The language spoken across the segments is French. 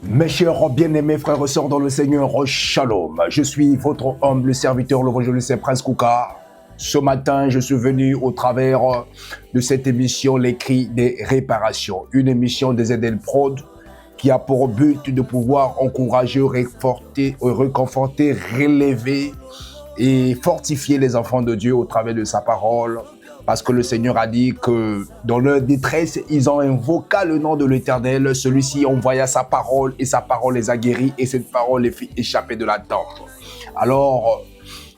Mes chers bien-aimés frères et sœurs dans le Seigneur, Shalom. Je suis votre humble serviteur, l'évangéliste Prince Kouka. Ce matin, je suis venu au travers de cette émission, Les Cris des Réparations. Une émission des ZL Prod qui a pour but de pouvoir encourager, réconforter, relever et fortifier les enfants de Dieu au travers de sa parole. Parce que le Seigneur a dit que dans leur détresse, ils ont invoqué le nom de l'Éternel. Celui-ci envoya sa parole et sa parole les a guéris et cette parole les fit échapper de la tente. Alors,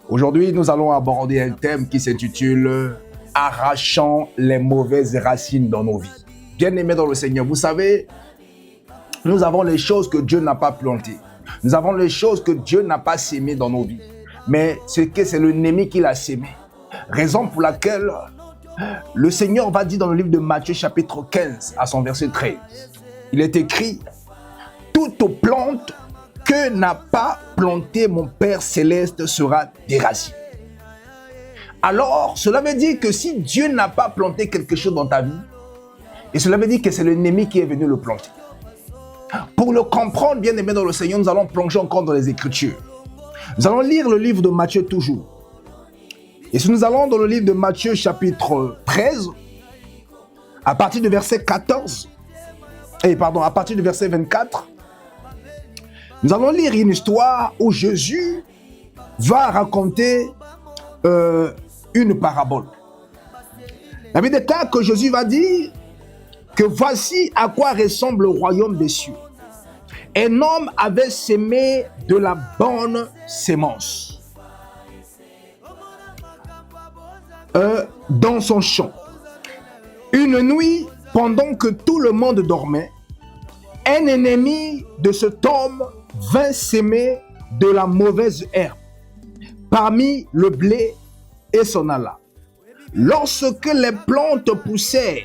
aujourd'hui, nous allons aborder un thème qui s'intitule « Arrachant les mauvaises racines dans nos vies ». Bien-aimés dans le Seigneur, vous savez, nous avons les choses que Dieu n'a pas plantées. Nous avons les choses que Dieu n'a pas sémées dans nos vies. Mais c'est l'ennemi qui l'a sémé. Raison pour laquelle le Seigneur va dire dans le livre de Matthieu chapitre 15 à son verset 13. Il est écrit « Toute plante que n'a pas plantée mon Père Céleste sera déracinée. » Alors, cela veut dire que si Dieu n'a pas planté quelque chose dans ta vie, et cela veut dire que c'est l'ennemi qui est venu le planter. Pour le comprendre, bien aimé dans le Seigneur, nous allons plonger encore dans les Écritures. Nous allons lire le livre de Matthieu toujours. Et si nous allons dans le livre de Matthieu chapitre 13, à partir du verset 14, à partir du verset 24, nous allons lire une histoire où Jésus va raconter une parabole. La Bible déclare que Jésus va dire que voici à quoi ressemble le royaume des cieux. Un homme avait sémé de la bonne sémence dans son champ. Une nuit, pendant que tout le monde dormait, un ennemi de cet homme vint s'aimer de la mauvaise herbe parmi le blé et s'en alla. Lorsque les plantes poussèrent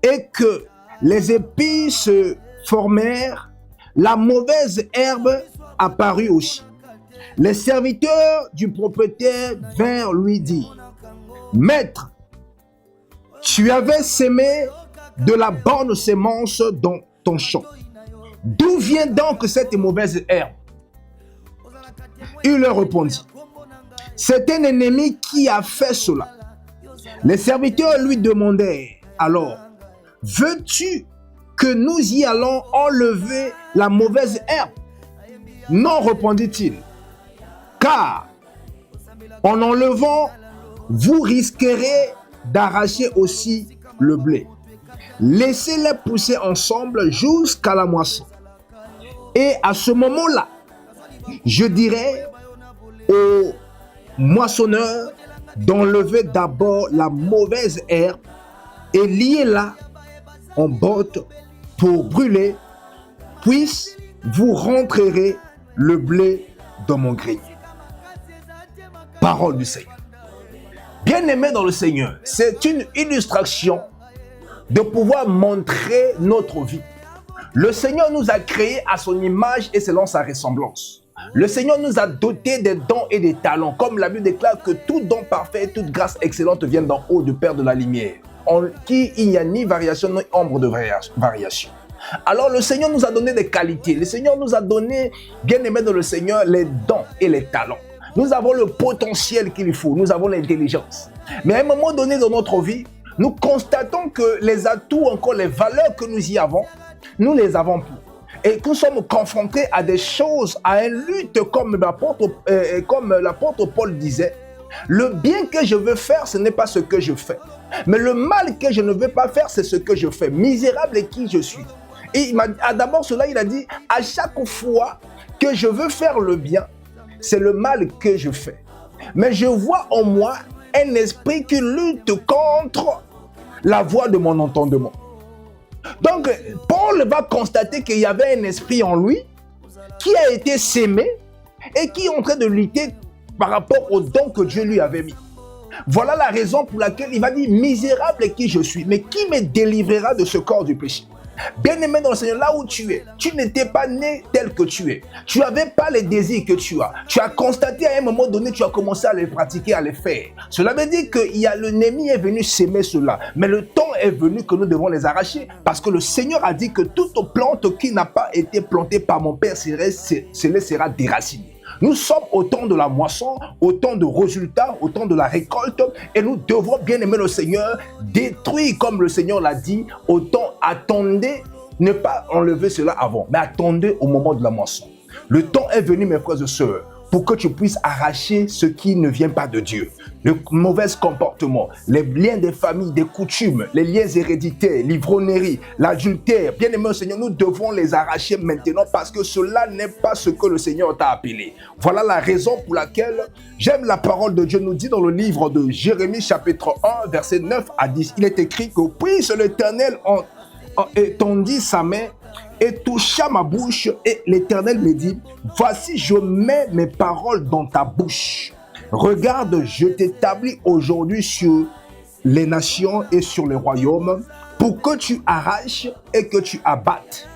et que les épis se formèrent, la mauvaise herbe apparut aussi. Les serviteurs du propriétaire vinrent lui dire: Maître, tu avais sémé de la bonne sémence dans ton champ. D'où vient donc cette mauvaise herbe? Il leur répondit: c'est un ennemi qui a fait cela. Les serviteurs lui demandèrent alors: veux-tu que nous y allons enlever la mauvaise herbe? Non, répondit-il, car en enlevant, vous risquerez d'arracher aussi le blé. Laissez-les pousser ensemble jusqu'à la moisson. Et à ce moment-là, je dirai aux moissonneurs d'enlever d'abord la mauvaise herbe et liez-la en botte pour brûler, puis vous rentrerez le blé dans mon grenier. Parole du Seigneur. Bien-aimés dans le Seigneur, c'est une illustration de pouvoir montrer notre vie. Le Seigneur nous a créés à son image et selon sa ressemblance. Le Seigneur nous a dotés des dons et des talents, comme la Bible déclare que tout don parfait, toute grâce excellente vient d'en haut du Père de la lumière, en qui il n'y a ni variation ni ombre de variation. Alors le Seigneur nous a donné des qualités. Le Seigneur nous a donné, bien-aimés dans le Seigneur, les dons et les talents. Nous avons le potentiel qu'il faut, nous avons l'intelligence. Mais à un moment donné dans notre vie, nous constatons que les atouts, encore les valeurs que nous y avons, nous les avons plus. Et que nous sommes confrontés à des choses, à une lutte comme l'apôtre Paul disait. Le bien que je veux faire, ce n'est pas ce que je fais. Mais le mal que je ne veux pas faire, c'est ce que je fais. Misérable est qui je suis. Et d'abord cela, il a dit, à chaque fois que je veux faire le bien, c'est le mal que je fais. Mais je vois en moi un esprit qui lutte contre la voix de mon entendement. Donc, Paul va constater qu'il y avait un esprit en lui qui a été sémé et qui est en train de lutter par rapport aux dons que Dieu lui avait mis. Voilà la raison pour laquelle il va dire « Misérable est qui je suis, mais qui me délivrera de ce corps du péché ?» Bien-aimé dans le Seigneur, là où tu es, tu n'étais pas né tel que tu es. Tu n'avais pas les désirs que tu as. Tu as constaté à un moment donné, tu as commencé à les pratiquer, à les faire. Cela veut dire que l'ennemi est venu s'aimer cela. Mais le temps est venu que nous devons les arracher. Parce que le Seigneur a dit que toute plante qui n'a pas été plantée par mon Père sera déracinée. Nous sommes au temps de la moisson, au temps de résultats, au temps de la récolte, et nous devons bien aimer le Seigneur, détruire comme le Seigneur l'a dit, autant attendez, ne pas enlever cela avant, mais attendez au moment de la moisson. Le temps est venu, mes frères et sœurs, pour que tu puisses arracher ce qui ne vient pas de Dieu. Le mauvais comportement, les liens des familles, des coutumes, les liens héréditaires, l'ivrognerie, l'adultère. Bien aimé Seigneur, nous devons les arracher maintenant parce que cela n'est pas ce que le Seigneur t'a appelé. Voilà la raison pour laquelle j'aime la parole de Dieu. Nous dit dans le livre de Jérémie chapitre 1, versets 9 à 10. Il est écrit que puisse l'Éternel étendit sa main et toucha ma bouche, et l'Éternel me dit, voici, je mets mes paroles dans ta bouche. Regarde, je t'établis aujourd'hui sur les nations et sur les royaumes pour que tu arraches et que tu abattes.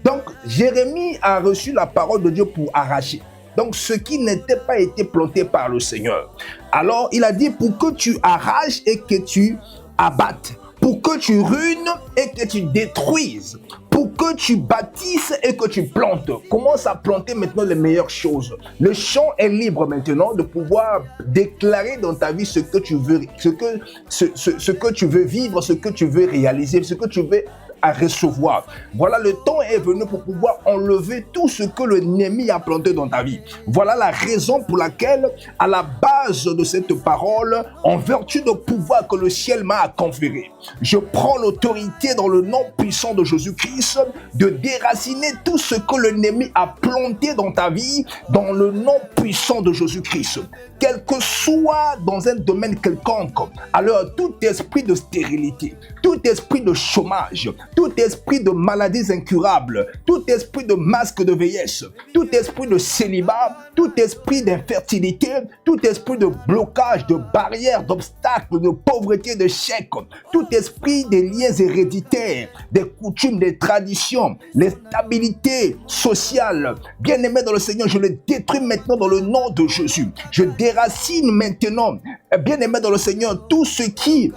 Donc, Jérémie a reçu la parole de Dieu pour arracher. Donc, ce qui n'était pas été planté par le Seigneur. Alors, il a dit pour que tu arraches et que tu abattes. Pour que tu ruines et que tu détruises, pour que tu bâtisses et que tu plantes. Commence à planter maintenant les meilleures choses. Le champ est libre maintenant de pouvoir déclarer dans ta vie ce que tu veux, ce que tu veux vivre, ce que tu veux réaliser, ce que tu veux à recevoir. Voilà, le temps est venu pour pouvoir enlever tout ce que l'ennemi a planté dans ta vie. Voilà la raison pour laquelle, à la base de cette parole, en vertu du pouvoir que le ciel m'a conféré, je prends l'autorité dans le nom puissant de Jésus-Christ de déraciner tout ce que l'ennemi a planté dans ta vie dans le nom puissant de Jésus-Christ. Quel que soit dans un domaine quelconque, alors tout esprit de stérilité, tout esprit de chômage, tout esprit de maladies incurables, tout esprit de masque de vieillesse, tout esprit de célibat, tout esprit d'infertilité, tout esprit de blocage, de barrières, d'obstacles, de pauvreté, d'échec, tout esprit des liens héréditaires, des coutumes, des traditions, les stabilités sociales, bien-aimés dans le Seigneur, je les détruis maintenant dans le nom de Jésus. Je déracine maintenant, bien-aimés dans le Seigneur, tout ce qui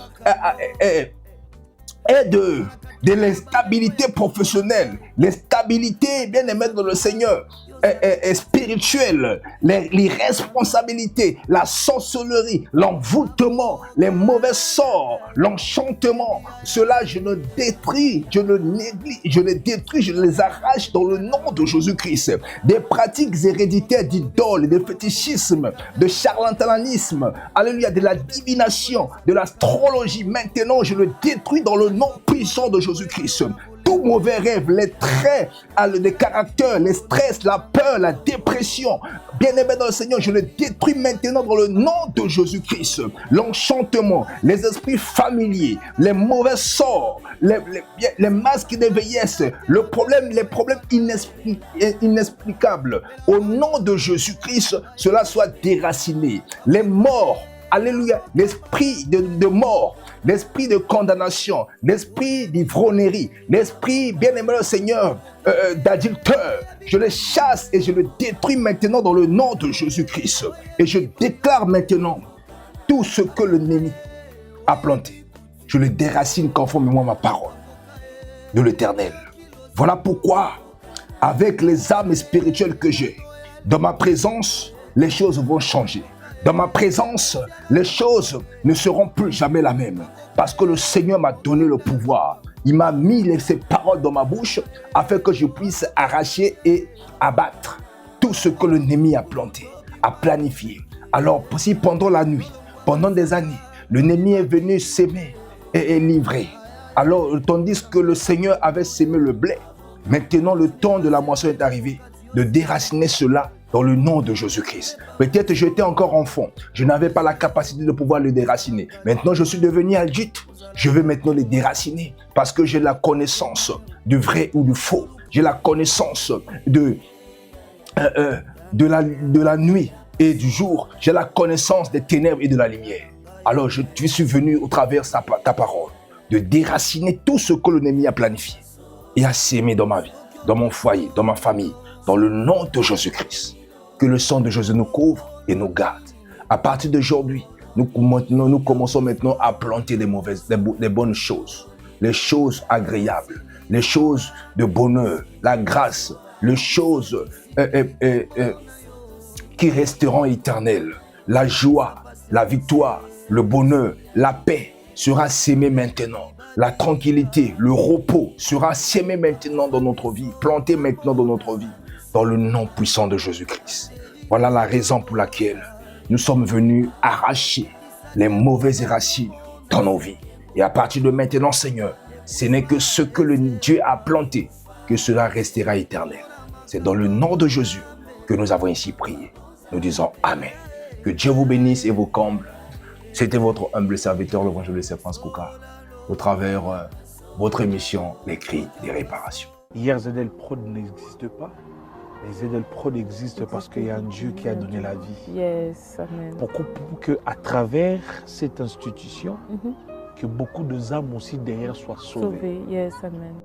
est de l'instabilité professionnelle, l'instabilité, bien aimé dans le Seigneur, spirituelle, l'irresponsabilité, la sorcellerie, l'envoûtement, les mauvais sorts, l'enchantement. Cela, je le détruis, je le néglige, je les détruis, je les arrache dans le nom de Jésus-Christ. Des pratiques héréditaires d'idoles, de fétichisme, de charlatanisme, alléluia, de la divination, de l'astrologie. Maintenant, je le détruis dans le nom puissant de Jésus-Christ. Tout mauvais rêve, les traits, les caractères, les stress, la peur, la dépression, bien-aimé dans le Seigneur, je le détruis maintenant dans le nom de Jésus-Christ. L'enchantement, les esprits familiers, les mauvais sorts, les masques de vieillesse, les problèmes inexplicables. Au nom de Jésus-Christ, cela soit déraciné. Les morts, alléluia, l'esprit de mort, l'esprit de condamnation, l'esprit d'ivrognerie, l'esprit, bien-aimé le Seigneur, d'adultère, je le chasse et je le détruis maintenant dans le nom de Jésus-Christ. Et je déclare maintenant tout ce que l'ennemi a planté. Je le déracine conformément à ma parole de l'Éternel. Voilà pourquoi, avec les âmes spirituelles que j'ai, dans ma présence, les choses vont changer. Dans ma présence, les choses ne seront plus jamais la même. Parce que le Seigneur m'a donné le pouvoir. Il m'a mis ses paroles dans ma bouche afin que je puisse arracher et abattre tout ce que l'ennemi a planté, a planifié. Alors, si pendant la nuit, pendant des années, l'ennemi est venu s'aimer et livrer, alors tandis que le Seigneur avait sémé le blé, maintenant le temps de la moisson est arrivé, de déraciner cela dans le nom de Jésus-Christ. Peut-être j'étais encore enfant, je n'avais pas la capacité de pouvoir le déraciner. Maintenant, je suis devenu adulte, je vais maintenant les déraciner parce que j'ai la connaissance du vrai ou du faux. J'ai la connaissance de la nuit et du jour. J'ai la connaissance des ténèbres et de la lumière. Alors, je suis venu au travers de ta parole de déraciner tout ce que l'ennemi a planifié. et à s'aimer dans ma vie, dans mon foyer, dans ma famille, dans le nom de Jésus-Christ. Que le sang de Jésus nous couvre et nous garde. À partir d'aujourd'hui, nous commençons maintenant à planter des bonnes choses, les choses agréables, les choses de bonheur, la grâce, les choses qui resteront éternelles. La joie, la victoire, le bonheur, la paix sera sémé maintenant. La tranquillité, le repos sera sémé maintenant dans notre vie, planté maintenant dans notre vie, dans le nom puissant de Jésus-Christ. Voilà la raison pour laquelle nous sommes venus arracher les mauvaises racines dans nos vies. Et à partir de maintenant, Seigneur, ce n'est que ce que le Dieu a planté, que cela restera éternel. C'est dans le nom de Jésus que nous avons ainsi prié. Nous disons Amen. Que Dieu vous bénisse et vous comble. C'était votre humble serviteur, l'évangéliste Prince Kouka, au travers votre émission, Les Cris des Réparations. Hier, ZL Prod n'existe pas. Les ZL Prod existent parce qu'il y a un Dieu qui a donné la vie. Yes, amen. Pour qu'à travers cette institution, que beaucoup de âmes aussi derrière soient sauvées. Sauvé, yes, amen.